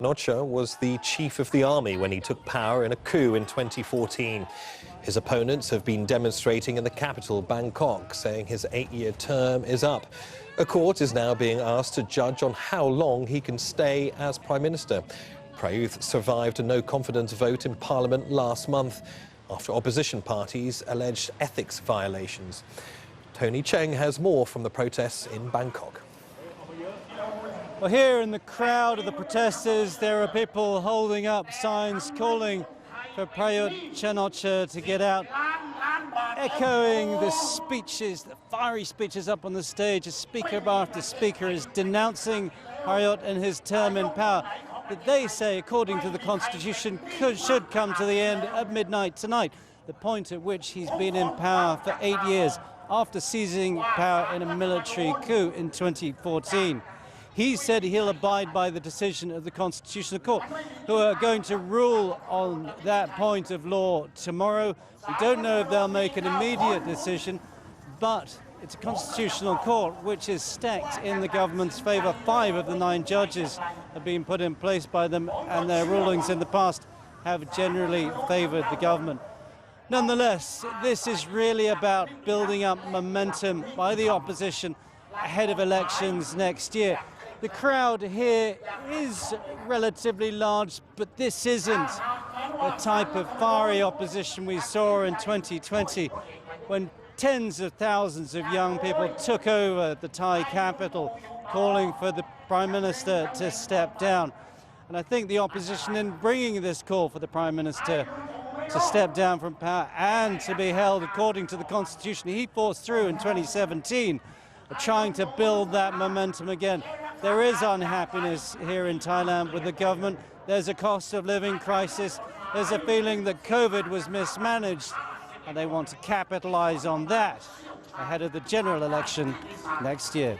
Nocha was the chief of the army when he took power in a coup in 2014. His opponents have been demonstrating in the capital, Bangkok, saying his 8-year term is up. A court is now being asked to judge on how long he can stay as Prime Minister. Prayuth survived a no-confidence vote in Parliament last month after opposition parties alleged ethics violations. Tony Cheng has more from the protests in Bangkok. Well, here in the crowd of the protesters, there are people holding up signs calling for Prayuth Chan-o-cha to get out, echoing the speeches, the fiery speeches up on the stage. As speaker after speaker is denouncing Prayuth and his term in power that they say, according to the Constitution, should come to the end at midnight tonight, the point at which he's been in power for 8 years after seizing power in a military coup in 2014. He said he'll abide by the decision of the Constitutional Court, who are going to rule on that point of law tomorrow. We don't know if they'll make an immediate decision, but it's a Constitutional Court which is stacked in the government's favour. 5 of the 9 judges have been put in place by them, and their rulings in the past have generally favoured the government. Nonetheless, this is really about building up momentum by the opposition ahead of elections next year. The crowd here is relatively large, but this isn't the type of fiery opposition we saw in 2020 when tens of thousands of young people took over the Thai capital calling for the Prime Minister to step down. And I think the opposition, in bringing this call for the Prime Minister to step down from power and to be held according to the Constitution he forced through in 2017, are trying to build that momentum again. There is unhappiness here in Thailand with the government. There's a cost of living crisis. There's a feeling that COVID was mismanaged, and they want to capitalize on that ahead of the general election next year.